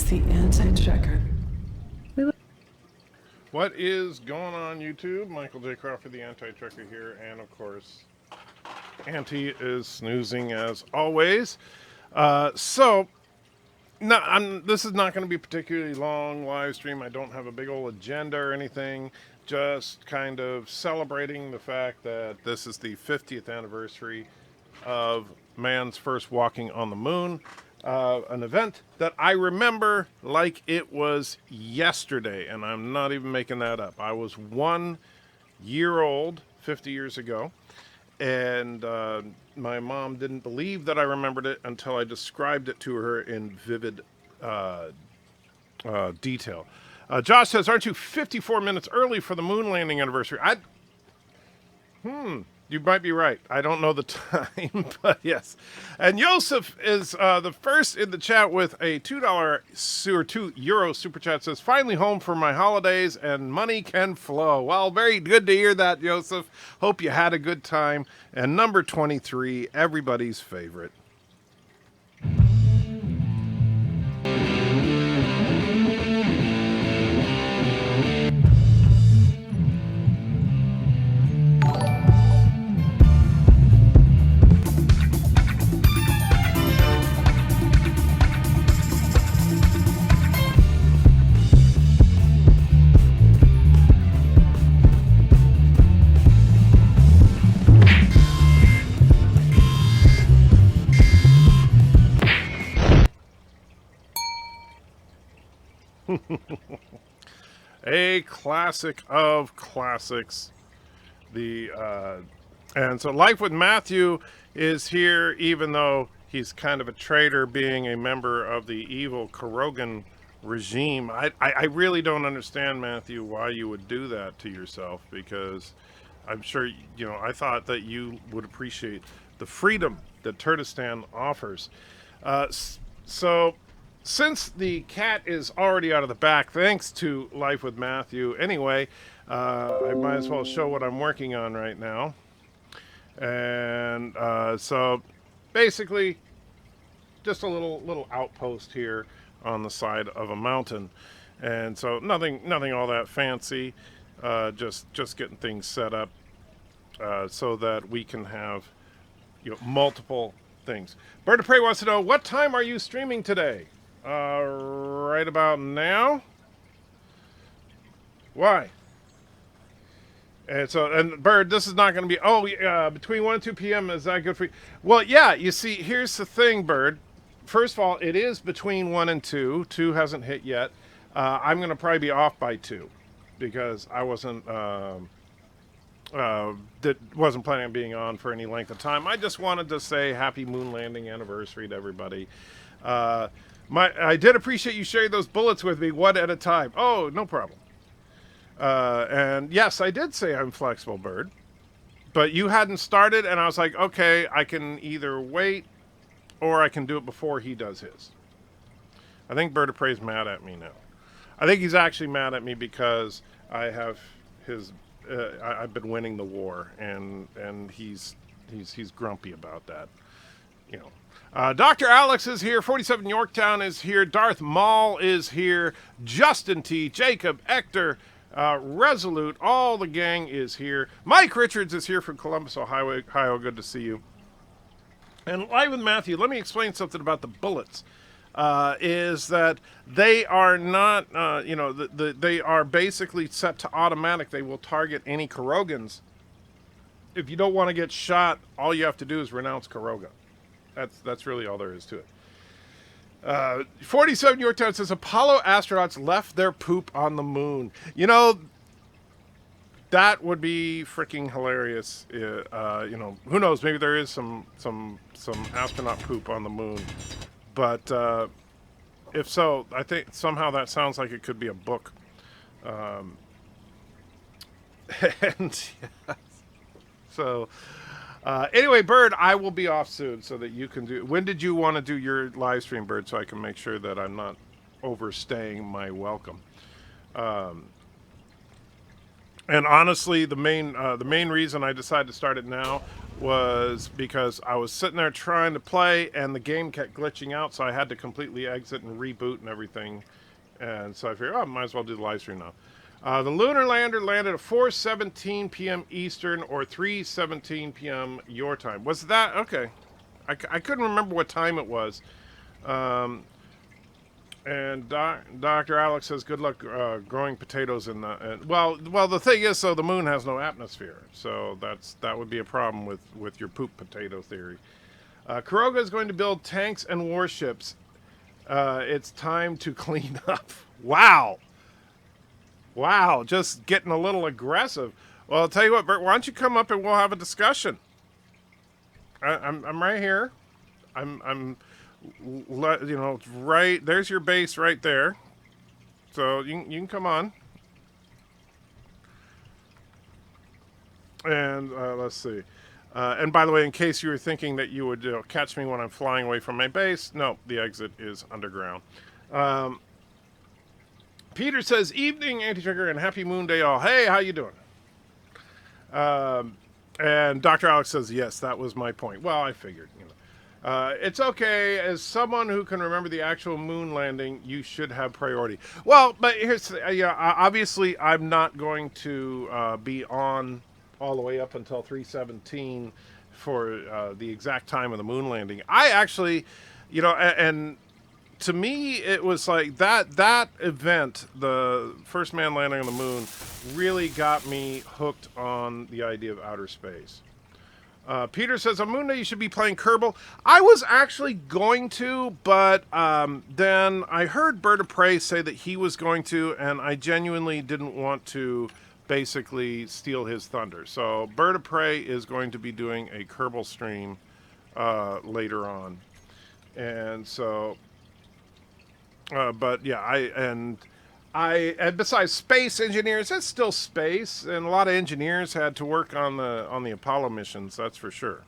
the anti-checker. What is going on, YouTube? Michael J. Crawford, the anti-checker here, and of course, Auntie is snoozing as always. This is not going to be a particularly long live stream. I don't have a big old agenda or anything. Just kind of celebrating the fact that this is the 50th anniversary of man's first walking on the moon. An event that I remember like it was yesterday, and I'm not even making that up. I was 1 year old 50 years ago, and my mom didn't believe that I remembered it until I described it to her in vivid detail. Josh says, aren't you 54 minutes early for the moon landing anniversary? You might be right. I don't know the time, but yes. And Joseph is the first in the chat with a $2 or €2 super chat. Says, finally home for my holidays and money can flow. Well, very good to hear that, Joseph. Hope you had a good time. And number 23, everybody's favorite. A classic of classics. And so Life with Matthew is here, even though he's kind of a traitor, being a member of the evil Karogan regime. I really don't understand, Matthew, why you would do that to yourself, because I'm sure, I thought that you would appreciate the freedom that Turkestan offers. So since the cat is already out of the back, thanks to Life with Matthew anyway, I might as well show what I'm working on right now. And so basically just a little outpost here on the side of a mountain. And so nothing all that fancy, just getting things set up so that we can have multiple things. BIRDOPREY wants to know, what time are you streaming today? Right about now. Why? And Bird, this is not going to be, between 1 and 2 p.m. Is that good for you? Well, yeah, you see, here's the thing, Bird. First of all, it is between 1 and 2. 2 hasn't hit yet. I'm going to probably be off by 2 because I wasn't planning on being on for any length of time. I just wanted to say happy moon landing anniversary to everybody. I did appreciate you sharing those bullets with me, one at a time. Oh, no problem. And yes, I did say I'm flexible, Bird. But you hadn't started, and I was like, okay, I can either wait or I can do it before he does his. I think BIRDOPREY's mad at me now. I think he's actually mad at me because I have his... I've been winning the war, and he's grumpy about that. Dr. Alex is here. 47 Yorktown is here. Darth Maul is here. Justin T. Jacob Ector. Resolute. All the gang is here. Mike Richards is here from Columbus, Ohio. Good to see you. And Live with Matthew, let me explain something about the bullets. Is that they are not, they are basically set to automatic. They will target any Karogans. If you don't want to get shot, all you have to do is renounce Karoga. That's really all there is to it. 47 Yorktown says Apollo astronauts left their poop on the moon. That would be freaking hilarious. Who knows? Maybe there is some astronaut poop on the moon. But if so, I think somehow that sounds like it could be a book. And yes. So anyway, Bird, I will be off soon so that you can do... When did you want to do your live stream, Bird, so I can make sure that I'm not overstaying my welcome? And honestly, the main reason I decided to start it now was because I was sitting there trying to play and the game kept glitching out, so I had to completely exit and reboot and everything. And so I figured, oh, I might as well do the live stream now. The lunar lander landed at 4:17 p.m. Eastern or 3:17 p.m. your time. Was that okay? I couldn't remember what time it was. And Dr. Alex says, "Good luck growing potatoes in the." Well, the thing is, so the moon has no atmosphere, so that would be a problem with your poop potato theory. Kuroga is going to build tanks and warships. It's time to clean up. Wow, just getting a little aggressive. Well, I'll tell you what, Bert, why don't you come up and we'll have a discussion? I'm right here. I'm right there's your base right there. So you can come on. And let's see. And by the way, in case you were thinking that you would catch me when I'm flying away from my base, no, the exit is underground. Peter says, "Evening, Anti-Trigger, and happy Moon Day all." Hey, how you doing? And Dr. Alex says, "Yes, that was my point." Well, I figured, it's okay. As someone who can remember the actual moon landing, you should have priority. Well, but here's, obviously, I'm not going to be on all the way up until 3:17 for the exact time of the moon landing. I actually, and to me, it was like that event, the first man landing on the moon, really got me hooked on the idea of outer space. Peter says, on Moon Day you should be playing Kerbal. I was actually going to, but then I heard BIRDOPREY say that he was going to, and I genuinely didn't want to basically steal his thunder. So BIRDOPREY is going to be doing a Kerbal stream later on. And so... but yeah, and besides space engineers, it's still space, and a lot of engineers had to work on the Apollo missions. That's for sure.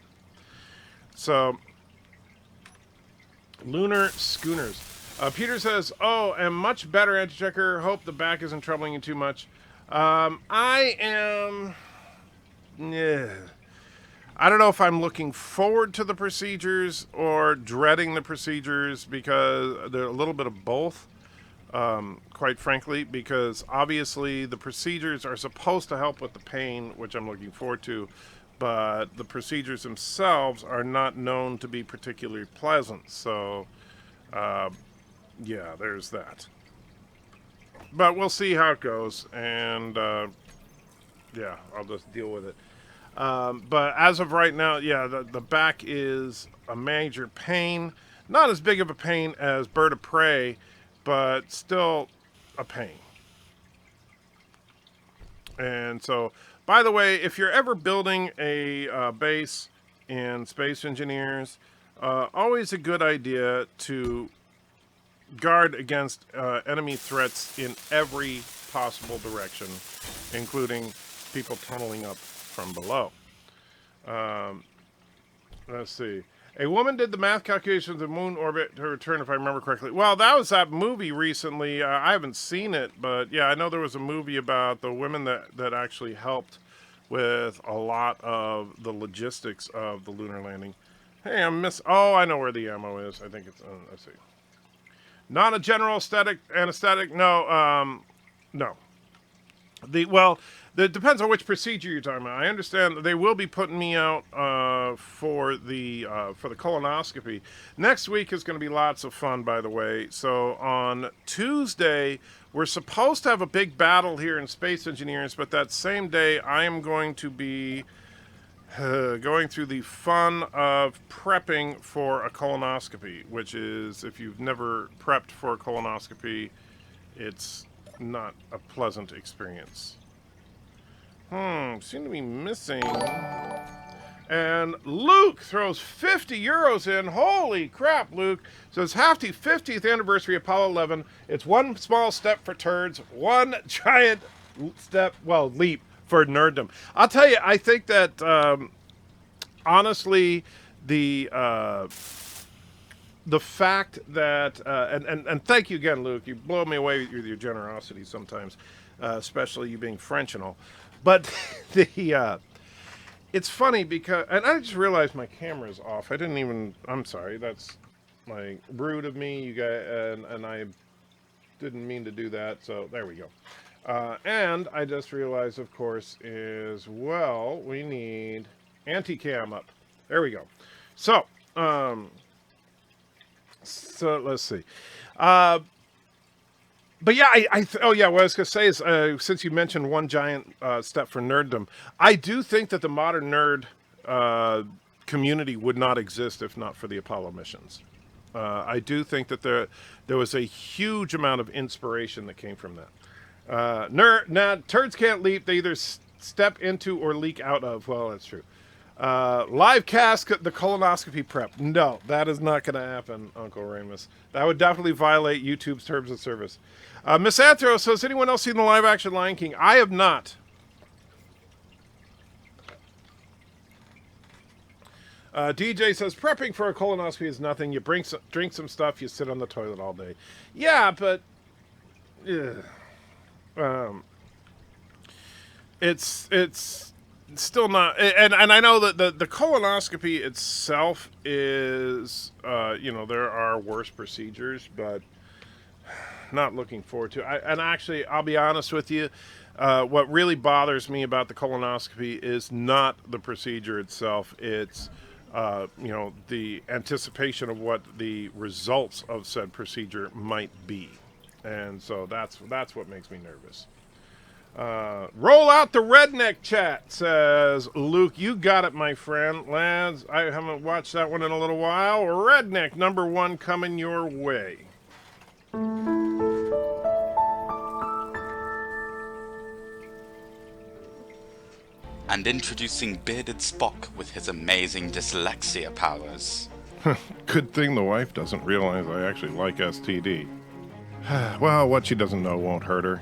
So, lunar schooners. Peter says, "Oh, am much better, Anti-Checker. Hope the back isn't troubling you too much." I am. Yeah. I don't know if I'm looking forward to the procedures or dreading the procedures, because they're a little bit of both, quite frankly, because obviously the procedures are supposed to help with the pain, which I'm looking forward to, but the procedures themselves are not known to be particularly pleasant. So, yeah, there's that. But we'll see how it goes, and yeah, I'll just deal with it. But as of right now, yeah, the back is a major pain. Not as big of a pain as BIRDOPREY, but still a pain. And so, by the way, if you're ever building a base in Space Engineers, always a good idea to guard against enemy threats in every possible direction, including people tunneling up from below. Let's see. A woman did the math calculations of moon orbit to return, if I remember correctly. Well, that was that movie recently. I haven't seen it, but yeah, I know there was a movie about the women that actually helped with a lot of the logistics of the lunar landing. Hey, oh, I know where the ammo is. I think it's, let's see. Not a general anesthetic. No, no. It depends on which procedure you're talking about. I understand that they will be putting me out for the colonoscopy. Next week is going to be lots of fun, by the way. So on Tuesday, we're supposed to have a big battle here in Space Engineers, but that same day, I am going to be going through the fun of prepping for a colonoscopy, which is, if you've never prepped for a colonoscopy, it's not a pleasant experience. Seem to be missing. And Luke throws 50 euros in. Holy crap, Luke. Says, happy 50th anniversary Apollo 11. It's one small step for turds, one giant leap for nerddom. I'll tell you, I think that, honestly, the fact that, and thank you again, Luke. You blow me away with your generosity sometimes, especially you being French and all. But it's funny because, and I just realized my camera's off. I'm sorry. That's like rude of me, you guys, and I didn't mean to do that. So there we go. And I just realized, of course, is well, we need anti-cam up. There we go. So, let's see. But yeah, oh yeah, what I was going to say is, since you mentioned one giant step for nerddom, I do think that the modern nerd community would not exist if not for the Apollo missions. I do think that there was a huge amount of inspiration that came from that. Turds can't leap; they either step into or leak out of. Well, that's true. Live cast the colonoscopy prep. No, that is not going to happen, Uncle Ramus. That would definitely violate YouTube's terms of service. Miss Athros, has anyone else seen the live action Lion King? I have not. DJ says prepping for a colonoscopy is nothing. You drink some stuff, you sit on the toilet all day. Yeah, but it's still not. And I know that the colonoscopy itself is there are worse procedures, but not looking forward to. Actually, I'll be honest with you. What really bothers me about the colonoscopy is not the procedure itself. It's the anticipation of what the results of said procedure might be. And so that's what makes me nervous. Roll out the redneck chat, says Luke. You got it, my friend. Lads, I haven't watched that one in a little while. Redneck #1 coming your way. And introducing Bearded Spock with his amazing dyslexia powers. Good thing the wife doesn't realize I actually like STD. Well, what she doesn't know won't hurt her.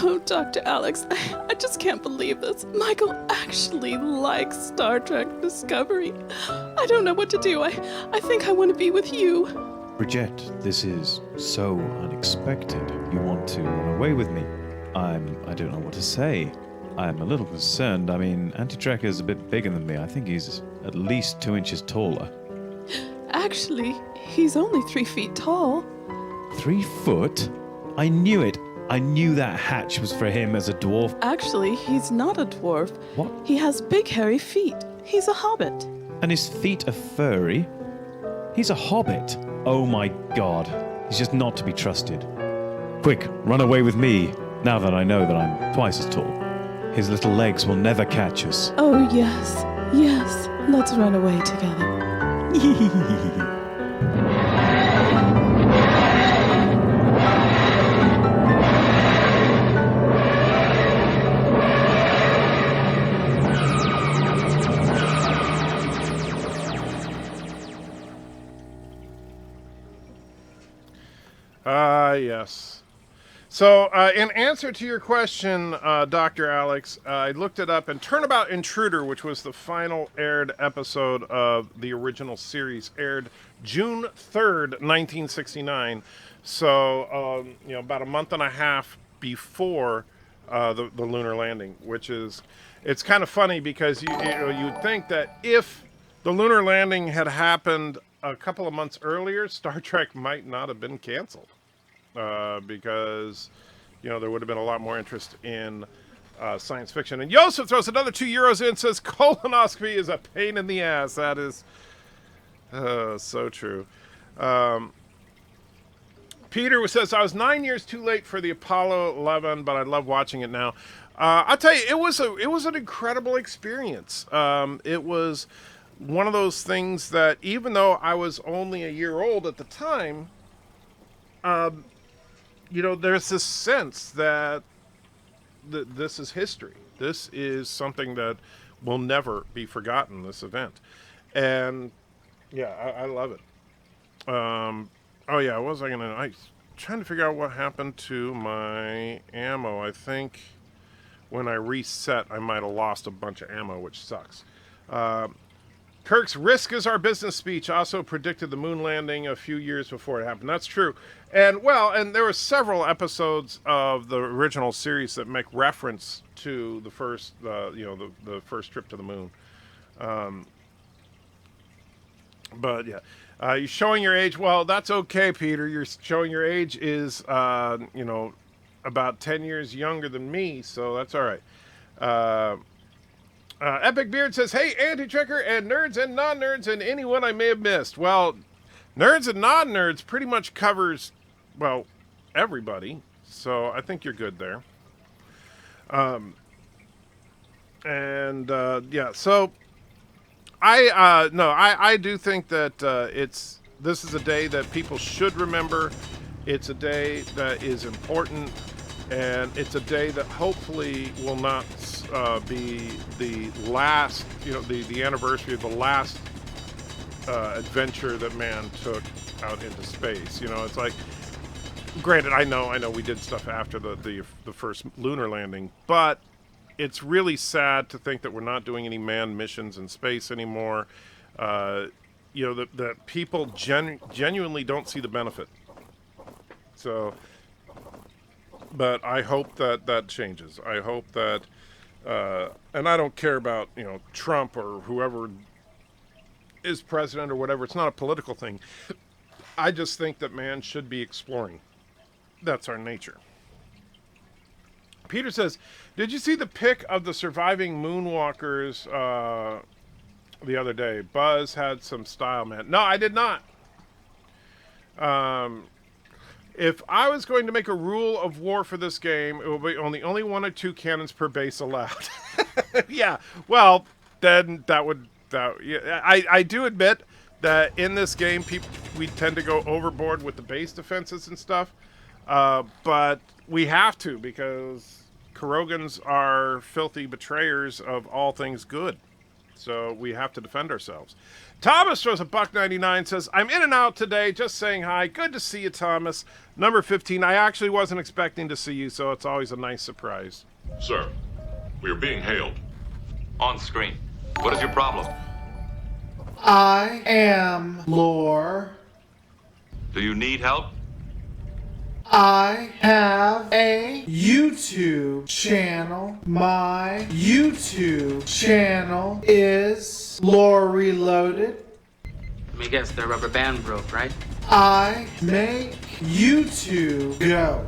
Oh, Dr. Alex, I just can't believe this. Michael actually likes Star Trek Discovery. I don't know what to do. I think I want to be with you. Bridget, this is so unexpected. You want to run away with me? I don't know what to say. I'm a little concerned. I mean, Anti-Trek is a bit bigger than me. I think he's at least 2 inches taller. Actually, he's only 3 feet tall. 3 foot? I knew it. I knew that hatch was for him as a dwarf. Actually, he's not a dwarf. What? He has big hairy feet. He's a hobbit. And his feet are furry? He's a hobbit. Oh my god. He's just not to be trusted. Quick, run away with me, now that I know that I'm twice as tall. His little legs will never catch us. Oh, yes. Yes. Let's run away together. Yes. So, in answer to your question, Dr. Alex, I looked it up, and Turnabout Intruder, which was the final aired episode of the original series, aired June 3rd, 1969. So, about a month and a half before the lunar landing, which is, it's kind of funny because you'd think that if the lunar landing had happened a couple of months earlier, Star Trek might not have been canceled. Because, there would have been a lot more interest in science fiction. And Joseph throws another €2 in, says colonoscopy is a pain in the ass. That is so true. Peter says, I was 9 years too late for the Apollo 11, but I love watching it now. I'll tell you, it was an incredible experience. It was one of those things that, even though I was only a year old at the time, there's this sense that this is history. This is something that will never be forgotten, this event. And, yeah, I love it. I'm trying to figure out what happened to my ammo. I think when I reset, I might have lost a bunch of ammo, which sucks. Kirk's "risk is our business" speech also predicted the moon landing a few years before it happened. That's true. And there were several episodes of the original series that make reference to the first, the first trip to the moon. But yeah, you're showing your age. Well, that's okay, Peter. You're showing your age is, about 10 years younger than me, so that's all right. Epic Beard says, "Hey, Anti-Trekker and nerds and non-nerds and anyone I may have missed." Well, nerds and non-nerds pretty much covers, well, everybody. So I think you're good there. Yeah, so I do think that this is a day that people should remember. It's a day that is important, and it's a day that hopefully will not be the last, the anniversary of the last adventure that man took out into space. It's like, granted, I know we did stuff after the first lunar landing, but it's really sad to think that we're not doing any manned missions in space anymore. That people genuinely don't see the benefit. So, but I hope that changes. I hope that, and I don't care about, Trump or whoever is president or whatever. It's not a political thing. I just think that man should be exploring. That's our nature. Peter says, "Did you see the pic of the surviving moonwalkers the other day? Buzz had some style, man." No, I did not. If I was going to make a rule of war for this game, it will be only 1 or 2 cannons per base allowed. Yeah, well, then I do admit that in this game, we tend to go overboard with the base defenses and stuff. But we have to, because Kurogans are filthy betrayers of all things good. So we have to defend ourselves. Thomas throws a $1.99, says, "I'm in and out today, just saying hi. Good to see you, Thomas. Number 15, I actually wasn't expecting to see you, so it's always a nice surprise." Sir, we are being hailed. On screen. What is your problem? I am Lore. Do you need help? I have a YouTube channel. My YouTube channel is Lore Reloaded. Let me guess, the rubber band broke, right? I make YouTube go.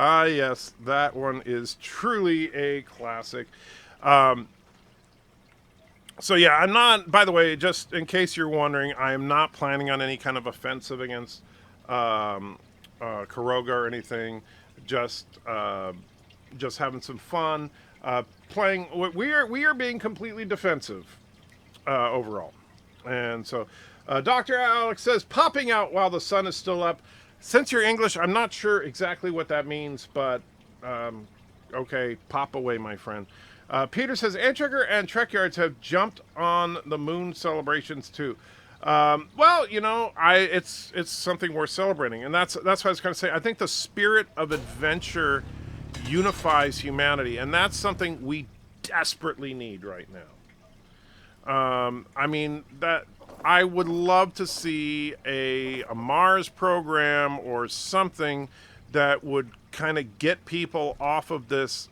Ah, yes, that one is truly a classic. So yeah, I'm not, by the way, just in case you're wondering, I am not planning on any kind of offensive against Kuroga or anything. Just having some fun. Playing, we are being completely defensive overall. And so Dr. Alex says, "Popping out while the sun is still up." Since you're English, I'm not sure exactly what that means, but okay, pop away, my friend. Peter says, "Antrigger and Trekyards have jumped on the moon celebrations too." Well, it's something worth celebrating, and that's what I was going to say. I think the spirit of adventure unifies humanity, and that's something we desperately need right now. I would love to see a Mars program or something that would kind of get people off of this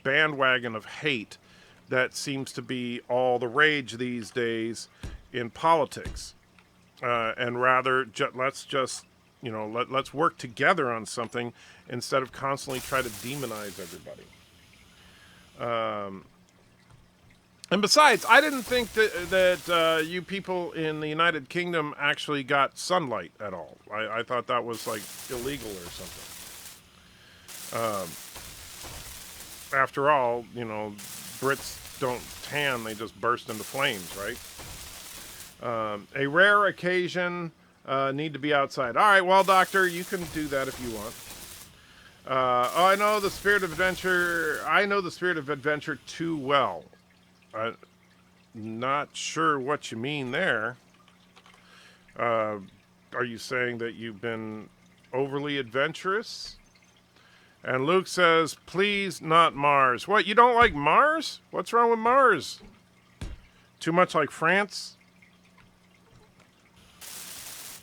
bandwagon of hate that seems to be all the rage these days in politics, and rather let's work together on something instead of constantly try to demonize everybody. And besides, I didn't think that you people in the United Kingdom actually got sunlight at all. I thought that was like illegal or something. After all, Brits don't tan; they just burst into flames, right? A rare occasion, need to be outside. All right, well, Doctor, you can do that if you want. I know the spirit of adventure. I know the spirit of adventure too well. not sure what you mean there. Are you saying that you've been overly adventurous? And Luke says, please, not Mars. What, you don't like Mars? What's wrong with Mars? Too much like France?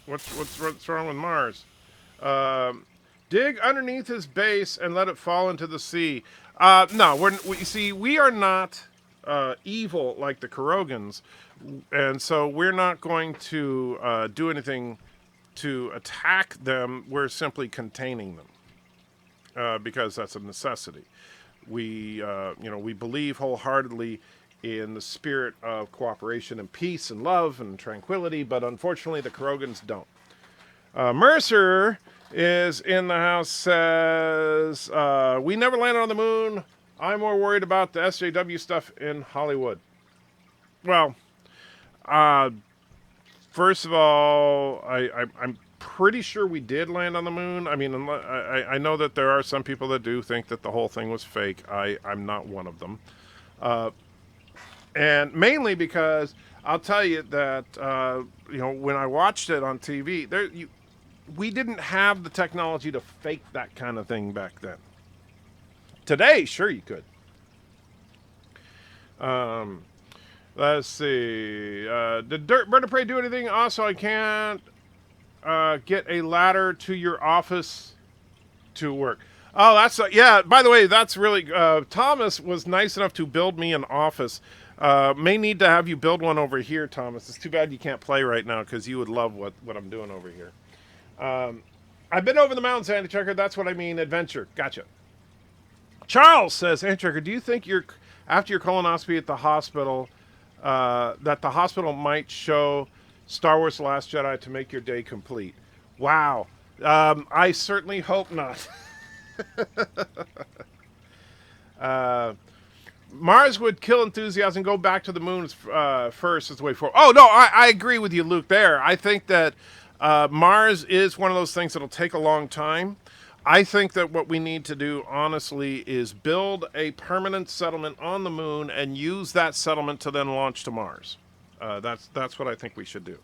What's wrong with Mars? Dig underneath his base and let it fall into the sea. No, you see, we are not evil like the Kurogans, and so we're not going to do anything to attack them. We're simply containing them because that's a necessity. We believe wholeheartedly in the spirit of cooperation and peace and love and tranquility, but unfortunately the Kurogans don't. Mercer is in the house, says, we never landed on the moon. I'm more worried about the SJW stuff in Hollywood. Well, first of all, I'm pretty sure we did land on the moon. I mean, I know that there are some people that do think that the whole thing was fake. I'm not one of them. And mainly because I'll tell you that, when I watched it on TV, we didn't have the technology to fake that kind of thing back then. Today, sure you could. Let's see. Did BIRDOPREY do anything? Also, I can't get a ladder to your office to work. Oh, that's yeah. By the way, that's really Thomas was nice enough to build me an office. May need to have you build one over here, Thomas. It's too bad you can't play right now because you would love what I'm doing over here. I've been over the mountains, Andy Checker. That's what I mean, adventure. Gotcha. Charles says, Andy Checker, do you think after your colonoscopy at the hospital, that the hospital might show Star Wars The Last Jedi to make your day complete? Wow. I certainly hope not. Mars would kill enthusiasm and go back to the moon first as the way forward. Oh, no, I agree with you, Luke, there. I think that Mars is one of those things that'll take a long time. I think that what we need to do, honestly, is build a permanent settlement on the moon and use that settlement to then launch to Mars. That's what I think we should do.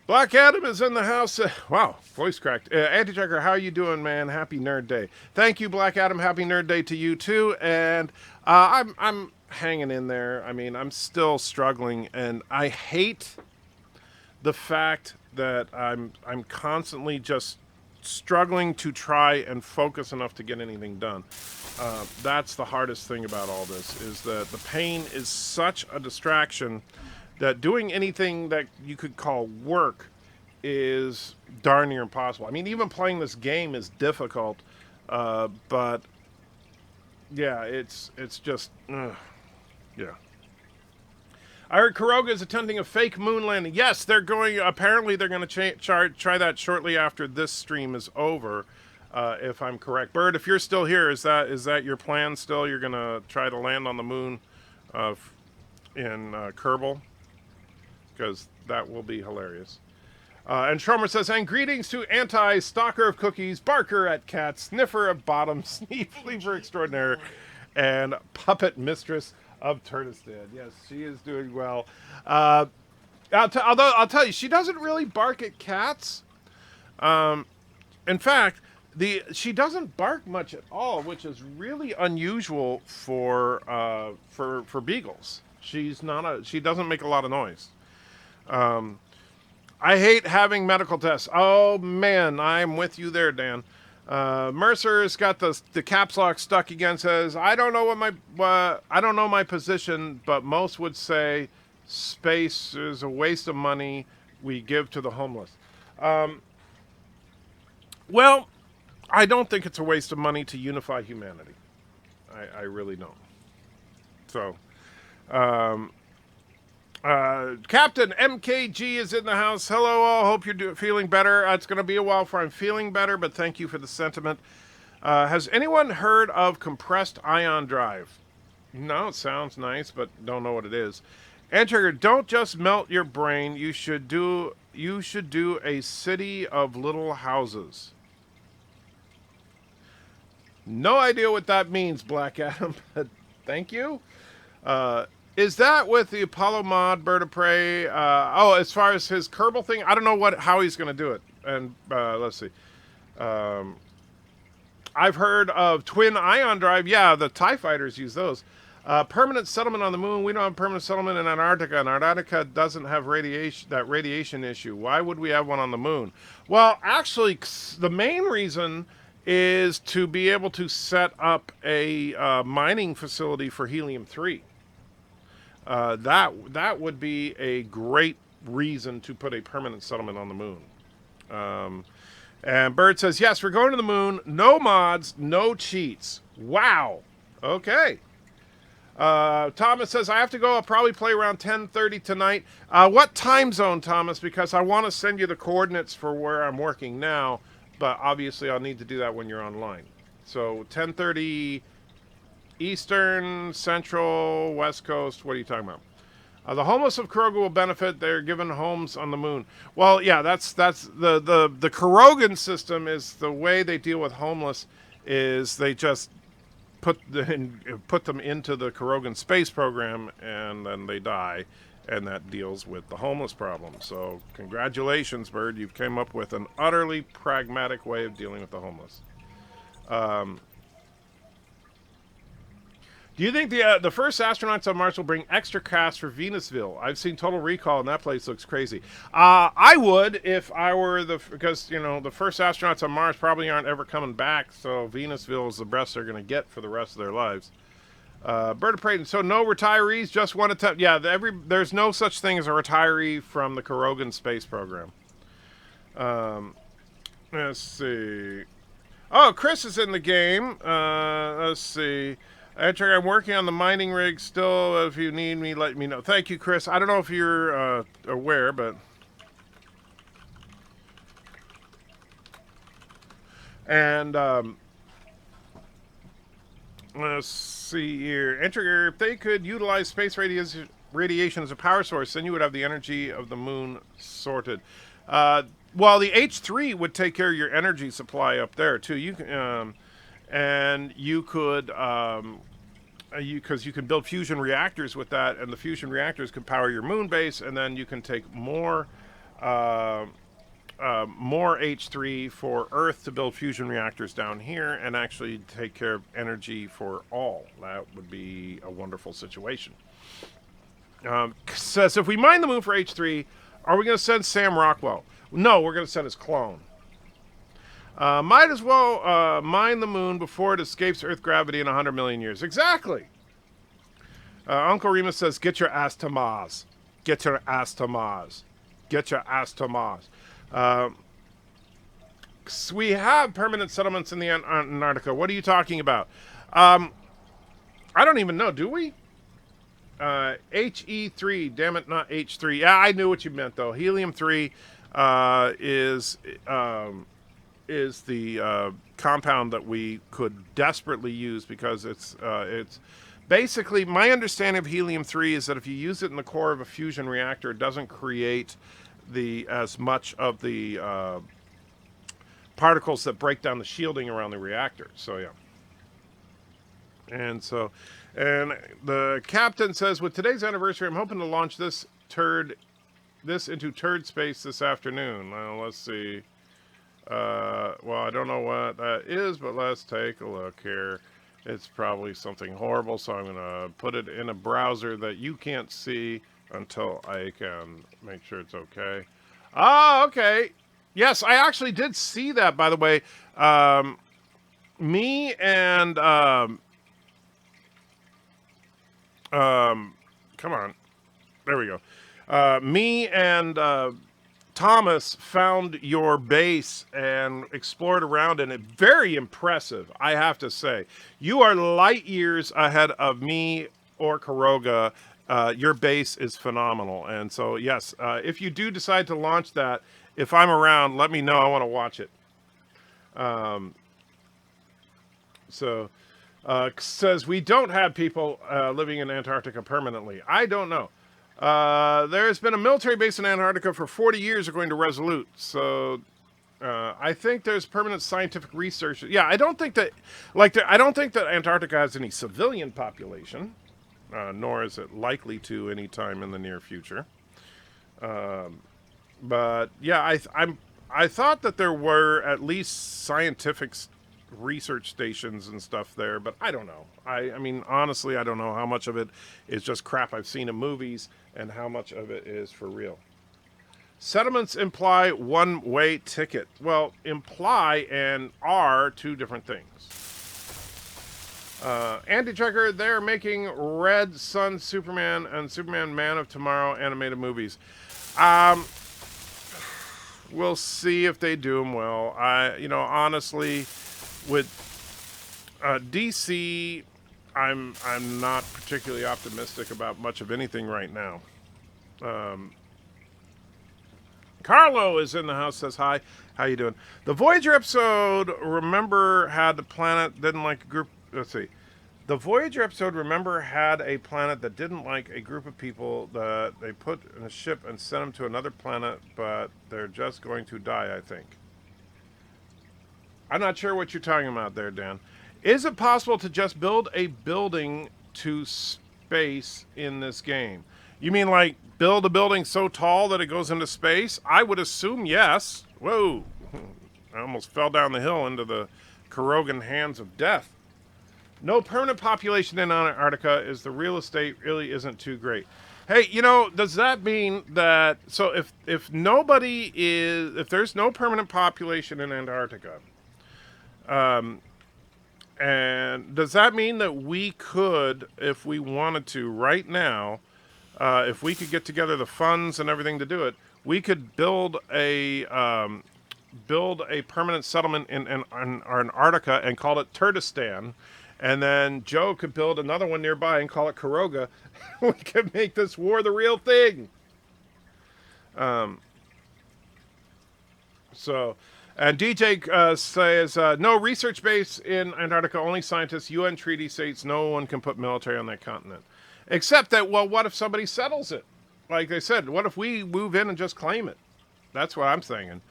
Black Adam is in the house. Wow, voice cracked. Anti-Checker, how are you doing, man? Happy Nerd Day. Thank you, Black Adam. Happy Nerd Day to you, too. And I'm hanging in there. I mean, I'm still struggling, and I hate the fact that I'm constantly just struggling to try and focus enough to get anything done. That's the hardest thing about all this, is that the pain is such a distraction that doing anything that you could call work is darn near impossible. I mean, even playing this game is difficult, but yeah, it's just, yeah. I heard Kuroga is attempting a fake moon landing. Yes, apparently they're going to try that shortly after this stream is over, if I'm correct. Bird, if you're still here, is that your plan still? You're going to try to land on the moon in Kerbal? Because that will be hilarious. And Schromer says, and greetings to anti-stalker of cookies, barker at cats, sniffer of bottoms, sneefer extraordinaire, and puppet mistress of Turtlestead. Yes, she is doing well. Although I'll tell you, she doesn't really bark at cats. In fact, she doesn't bark much at all, which is really unusual for beagles. She doesn't make a lot of noise. I hate having medical tests. Oh man, I'm with you there, Dan. Mercer's got the caps lock stuck again. Says, I don't know my position, but most would say space is a waste of money we give to the homeless. Well, I don't think it's a waste of money to unify humanity. I really don't. So, Captain MKG is in the house. Hello all, hope you're feeling better. It's going to be a while before I'm feeling better, but thank you for the sentiment. Has anyone heard of compressed ion drive? No, it sounds nice, but don't know what it is. Antrigger, don't just melt your brain. You should do a city of little houses. No idea what that means, Black Adam, but Thank you. Is that with the Apollo mod BIRDOPREY? As far as his Kerbal thing, I don't know how he's going to do it. And let's see. I've heard of twin ion drive. Yeah, the TIE fighters use those. Permanent settlement on the moon. We don't have permanent settlement in Antarctica. And Antarctica doesn't have radiation issue. Why would we have one on the moon? Well, actually, the main reason is to be able to set up a mining facility for helium-3. That would be a great reason to put a permanent settlement on the moon. And Bird says, yes, we're going to the moon. No mods, no cheats. Wow. Okay. Thomas says, I have to go. I'll probably play around 10:30 tonight. What time zone, Thomas? Because I want to send you the coordinates for where I'm working now, but obviously I'll need to do that when you're online. So 10:30 Eastern, Central, West Coast. What are you talking about? The homeless of Kuroga will benefit. They're given homes on the moon. Well, yeah, that's the Kurogan system is the way they deal with homeless is they just put them into the Kurogan space program and then they die, and that deals with the homeless problem. So congratulations, Bird. You've came up with an utterly pragmatic way of dealing with the homeless. Do you think the first astronauts on Mars will bring extra cast for Venusville? I've seen Total Recall, and that place looks crazy. I would if I were because the first astronauts on Mars probably aren't ever coming back, so Venusville is the best they're going to get for the rest of their lives. BIRDOPREY, so no retirees, just one attempt. Yeah, there's no such thing as a retiree from the Kurogan space program. Let's see. Oh, Chris is in the game. Let's see. Actually, I'm working on the mining rig still. If you need me, let me know. Thank you, Chris. I don't know if you're aware, but... And, let's see here. If they could utilize space radiation as a power source, then you would have the energy of the moon sorted. Well, the H3 would take care of your energy supply up there, too. You can... and you could, because you can build fusion reactors with that, and the fusion reactors can power your moon base, and then you can take more H3 for Earth to build fusion reactors down here, and actually take care of energy for all. That would be a wonderful situation. Says, if we mine the moon for H3, are we going to send Sam Rockwell? No, we're going to send his clone. Might as well mine the moon before it escapes Earth gravity in 100 million years. Exactly. Uncle Remus says, get your ass to Mars. Get your ass to Mars. Get your ass to Mars. We have permanent settlements in the Antarctica. What are you talking about? I don't even know. Do we? HE3. Damn it, not H3. Yeah, I knew what you meant, though. Helium-3 is the compound that we could desperately use because it's basically, my understanding of helium-3 is that if you use it in the core of a fusion reactor, it doesn't create as much of the particles that break down the shielding around the reactor. So yeah. And the captain says, with today's anniversary, I'm hoping to launch this into turd space this afternoon. Well, let's see. Well, I don't know what that is, but let's take a look here. It's probably something horrible, so I'm going to put it in a browser that you can't see until I can make sure it's okay. Ah, okay. Yes, I actually did see that, by the way. Me and... come on. There we go. Me and... Thomas found your base and explored around in it. Very impressive, I have to say. You are light years ahead of me or Kuroga. Your base is phenomenal. And so, yes, if you do decide to launch that, if I'm around, let me know. I want to watch it. Says, we don't have people living in Antarctica permanently. I don't know. There's been a military base in Antarctica for 40 years, according to Resolute. So, I think there's permanent scientific research. Yeah, I don't think that, I don't think that Antarctica has any civilian population, nor is it likely to anytime in the near future. But yeah, I thought that there were at least scientific research stations and stuff there, but I don't know. I mean, honestly, I don't know how much of it is just crap I've seen in movies and how much of it is for real. Settlements imply one-way ticket. Well, imply and are two different things. Andy Checker, they're making Red Sun Superman and Superman Man of Tomorrow animated movies. We'll see if they do them well. Honestly, with DC, I'm not particularly optimistic about much of anything right now. Carlo is in the house, says hi. How you doing? The Voyager episode, remember, had the planet didn't like a group. Let's see. The Voyager episode, remember, had a planet that didn't like a group of people that they put in a ship and sent them to another planet, but they're just going to die, I think. I'm not sure what you're talking about there, Dan. Is it possible to just build a building to space in this game? You mean like build a building so tall that it goes into space? I would assume yes. Whoa. I almost fell down the hill into the Korogan hands of death. No permanent population in Antarctica is the real estate really isn't too great. Hey, does that mean that, so if there's no permanent population in Antarctica, and does that mean that we could, if we wanted to right now, if we could get together the funds and everything to do it, we could build a permanent settlement in Antarctica and call it Turtistan, and then Joe could build another one nearby and call it Karoga. We could make this war the real thing. And DJ says, no research base in Antarctica, only scientists. UN treaty states no one can put military on that continent. Except that, well, what if somebody settles it? Like they said, what if we move in and just claim it? That's what I'm thinking.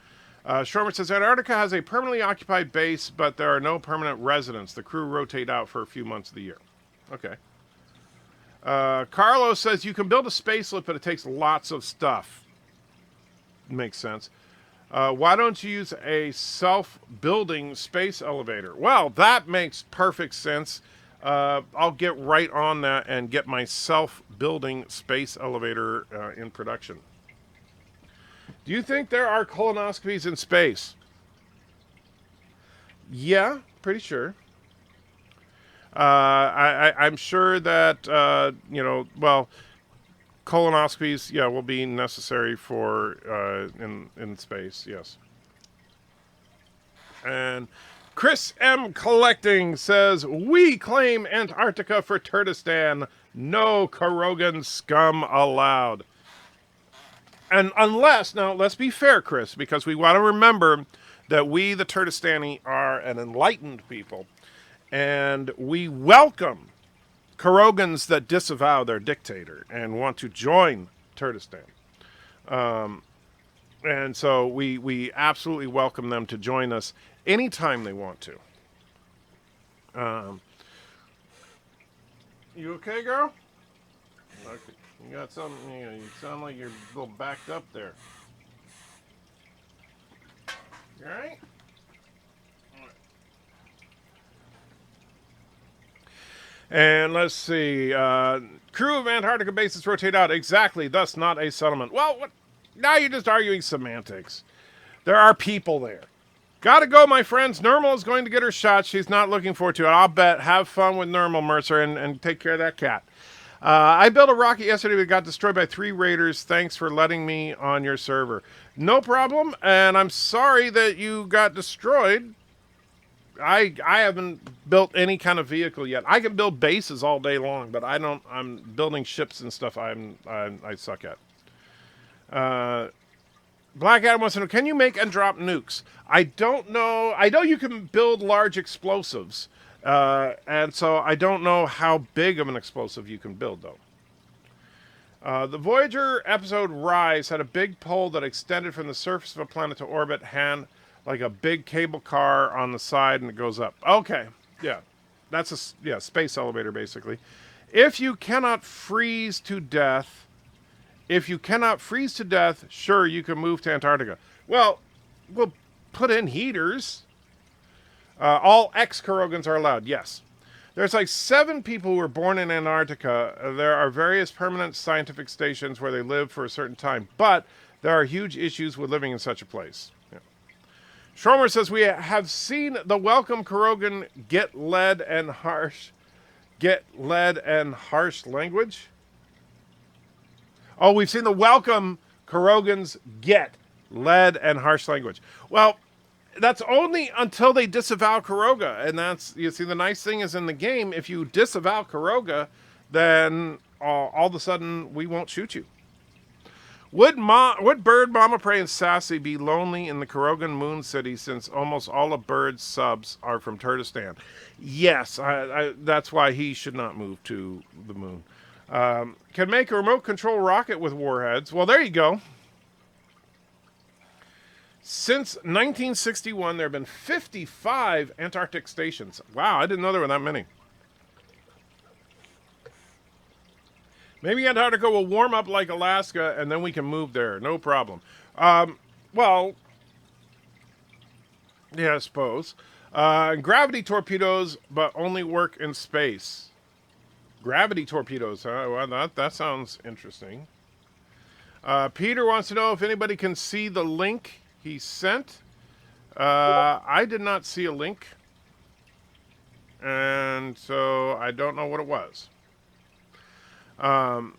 Schromer says, Antarctica has a permanently occupied base, but there are no permanent residents. The crew rotate out for a few months of the year. Okay. Carlos says, you can build a space lift, but it takes lots of stuff. Makes sense. Why don't you use a self-building space elevator? Well, that makes perfect sense. I'll get right on that and get my self-building space elevator in production. Do you think there are colonoscopies in space? Yeah, pretty sure. I'm sure that, colonoscopies, will be necessary for in space, yes. And Chris M. Collecting says, we claim Antarctica for Turtistan. No Korogan scum allowed. And unless, now let's be fair, Chris, because we want to remember that we, the Turtistani, are an enlightened people. And we welcome Korogans that disavow their dictator and want to join Turtistan. And so we absolutely welcome them to join us anytime they want to. You okay, girl? Okay. You got something, you sound like you're a little backed up there. You all right? And let's see. Crew of Antarctica bases rotate out. Exactly. Thus not a settlement. Well, what? Now you're just arguing semantics. There are people there. Gotta go, my friends. Normal is going to get her shot. She's not looking forward to it. I'll bet. Have fun with Normal, Mercer, and take care of that cat. I built a rocket yesterday that got destroyed by 3 raiders. Thanks for letting me on your server. No problem. And I'm sorry that you got destroyed. I haven't built any kind of vehicle yet. I can build bases all day long, but I'm building ships and stuff I suck at. Black Adam wants to know, can you make and drop nukes? I don't know. I know you can build large explosives. And so I don't know how big of an explosive you can build, though. The Voyager episode Rise had a big pole that extended from the surface of a planet to orbit like a big cable car on the side and it goes up. Okay, yeah. That's a space elevator, basically. If you cannot freeze to death, sure, you can move to Antarctica. Well, we'll put in heaters. All ex-Kurogans are allowed, yes. There's like 7 people who were born in Antarctica. There are various permanent scientific stations where they live for a certain time, but there are huge issues with living in such a place. Yeah. Schromer says, we have seen the welcome Kurogan get lead and harsh language. Oh, we've seen the welcome Kurogans get lead and harsh language. Well, that's only until they disavow Kuroga. And that's, you see, the nice thing is in the game, if you disavow Kuroga, then all of a sudden we won't shoot you. Would Bird, Mama Prey, and Sassy be lonely in the Kurogan Moon City since almost all of Bird's subs are from Turkestan? Yes, that's why he should not move to the moon. Can make a remote control rocket with warheads. Well, there you go. Since 1961, there have been 55 Antarctic stations. Wow, I didn't know there were that many. Maybe Antarctica will warm up like Alaska, and then we can move there. No problem. Well, yeah, I suppose. Gravity torpedoes, but only work in space. Gravity torpedoes, huh? Well, that sounds interesting. Peter wants to know if anybody can see the link he sent. I did not see a link, and so I don't know what it was. And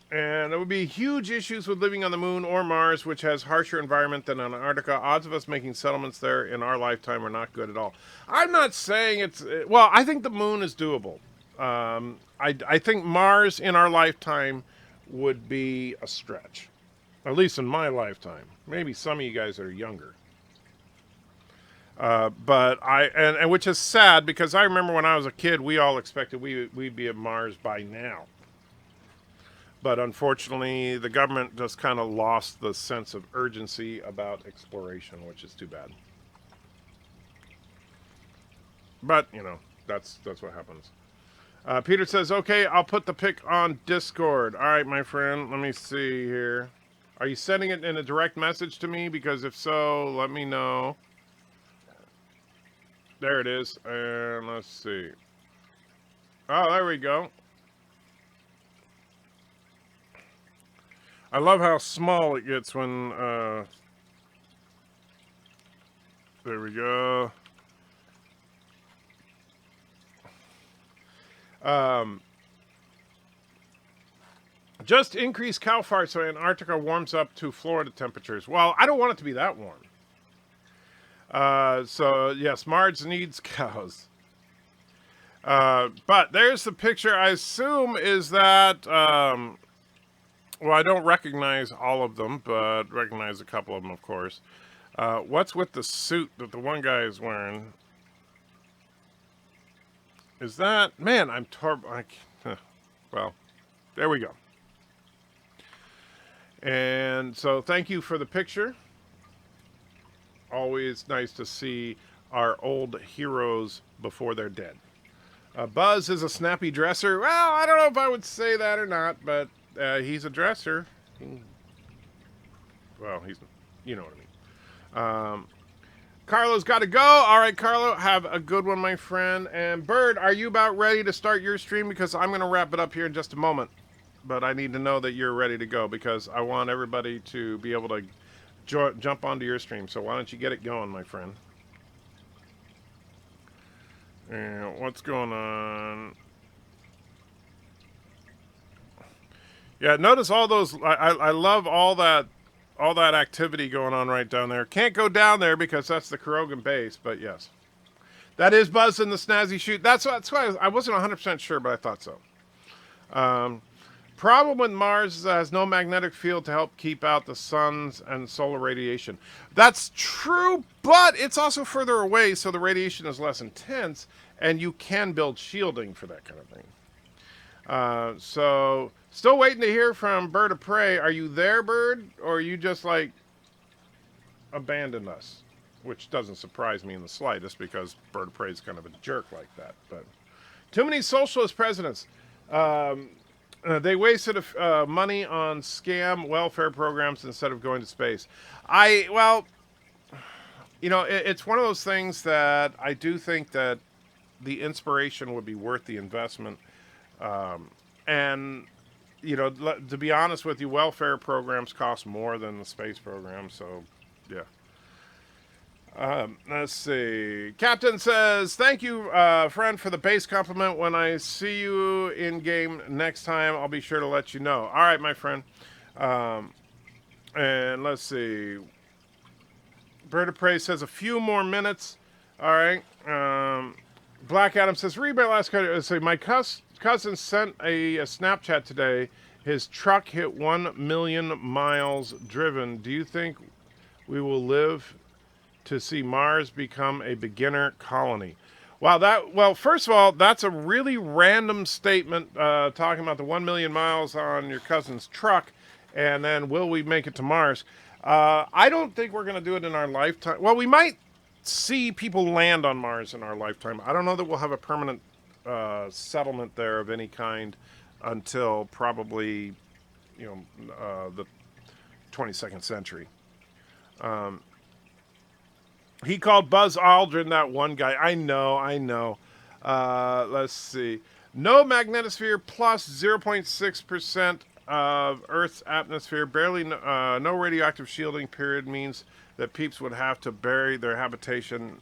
there would be huge issues with living on the moon or Mars, which has harsher environment than Antarctica. Odds of us making settlements there in our lifetime are not good at all. I'm not saying it's... Well, I think the moon is doable. I think Mars in our lifetime would be a stretch. At least in my lifetime. Maybe some of you guys that are younger. But and which is sad, because I remember when I was a kid, we all expected we'd be at Mars by now. But unfortunately, the government just kind of lost the sense of urgency about exploration, which is too bad. But, you know, that's what happens. Peter says, okay, I'll put the pic on Discord. All right, my friend, let me see here. Are you sending it in a direct message to me? Because if so, let me know. There it is. And let's see. Oh, there we go. I love how small it gets when... there we go. Just increase cow fart so Antarctica warms up to Florida temperatures. Well, I don't want it to be that warm. So, yes, Mars needs cows. But there's the picture. I assume is that... well, I don't recognize all of them, but recognize a couple of them, of course. What's with the suit that the one guy is wearing? Is that... Man, I'm... Well, there we go. And so thank you for the picture. Always nice to see our old heroes before they're dead. Buzz is a snappy dresser. Well, I don't know if I would say that or not, but he's a dresser. Well, he's... You know what I mean. Carlo's got to go. All right, Carlo, have a good one, my friend. And Bird, are you about ready to start your stream? Because I'm going to wrap it up here in just a moment. But I need to know that you're ready to go, because I want everybody to be able to jump onto your stream. So why don't you get it going, my friend? And what's going on? Yeah, notice all those. I love all that activity going on right down there. Can't go down there because that's the Kurogan base, but yes. That is Buzz in the snazzy chute. That's why I wasn't 100% sure, but I thought so. Problem with Mars is it has no magnetic field to help keep out the sun's and solar radiation. That's true, but it's also further away, so the radiation is less intense, and you can build shielding for that kind of thing. So, still waiting to hear from BIRDOPREY. Are you there, Bird? Or are you just, like, abandoned us? which doesn't surprise me in the slightest because Bird of Prey is kind of a jerk like that. But too many socialist presidents. They wasted money on scam welfare programs instead of going to space. It's one of those things that I do think that the inspiration would be worth the investment. And, to be honest with you, welfare programs cost more than the space program. So, yeah. Let's see. Captain says, thank you, friend, for the base compliment. When I see you in game next time, I'll be sure to let you know. All right, my friend. And let's see. Bird of Prey says a few more minutes. All right. Black Adam says, read my last card. Let's see. My cousin sent a Snapchat today. His truck hit 1 million miles driven. Do you think we will live to see Mars become a beginner colony? Well, first of all, that's a really random statement, talking about the 1 million miles on your cousin's truck, and then will we make it to Mars? I don't think we're going to do it in our lifetime. Well, we might see people land on Mars in our lifetime. I don't know that we'll have a permanent settlement there of any kind until probably, the 22nd century. He called Buzz Aldrin that one guy. I know. Let's see. No magnetosphere plus 0.6% of Earth's atmosphere. Barely no radioactive shielding period means that peeps would have to bury their habitation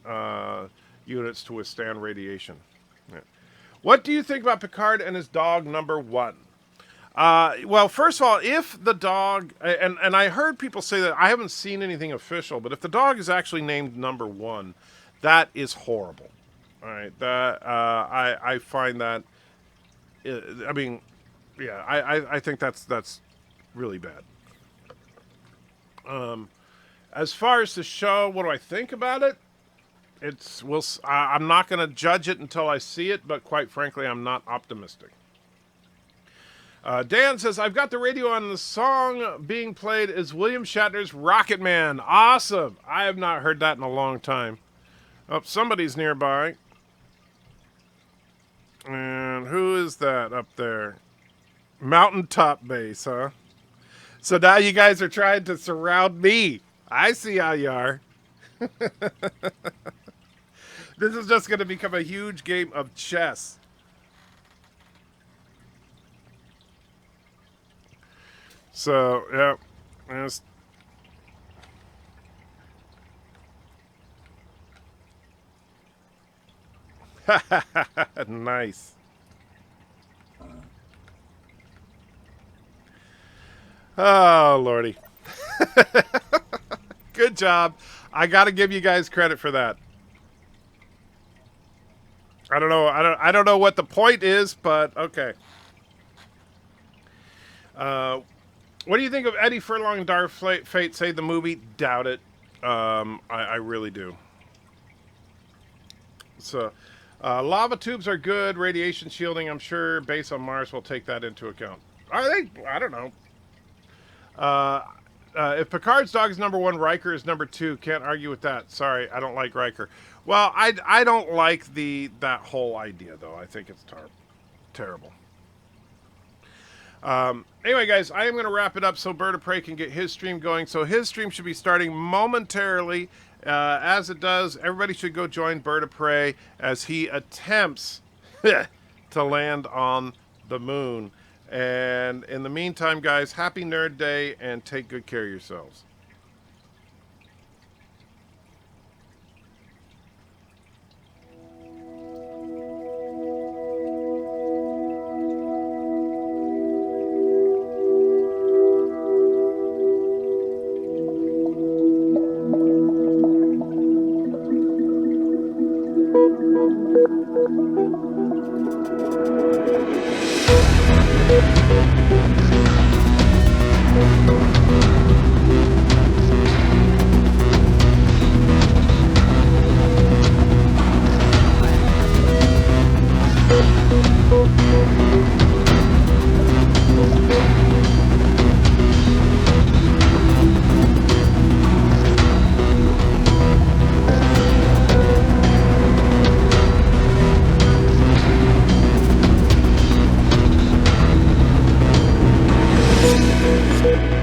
units to withstand radiation. Yeah. What do you think about Picard and his dog number 1? Well, first of all, if the dog, and I heard people say that, I haven't seen anything official, but if the dog is actually named number 1, that is horrible. All right, that I find that, I think that's really bad. As far as the show, what do I think about it? I'm not going to judge it until I see it, but quite frankly, I'm not optimistic. Dan says, I've got the radio on. The song being played is William Shatner's Rocket Man. Awesome. I have not heard that in a long time. Oh, somebody's nearby. And who is that up there? Mountaintop Base, huh? So now you guys are trying to surround me. I see how you are. This is just going to become a huge game of chess. So, yeah. Nice. Oh, Lordy. Good job. I got to give you guys credit for that. I don't know. I don't know what the point is, but okay. What do you think of Eddie Furlong and Darth Fate Save the Movie? Doubt it. I really do. So, lava tubes are good. Radiation shielding, I'm sure, based on Mars, will take that into account. Are they? I don't know. If Picard's dog is number 1, Riker is number 2. Can't argue with that. Sorry, I don't like Riker. Well, I don't like that whole idea, though. I think it's terrible. Anyway, guys, I am going to wrap it up so Bird of Prey can get his stream going. So his stream should be starting momentarily. As it does, everybody should go join Bird of Prey as he attempts to land on the moon. And in the meantime, guys, happy Nerd Day and take good care of yourselves. Thanks.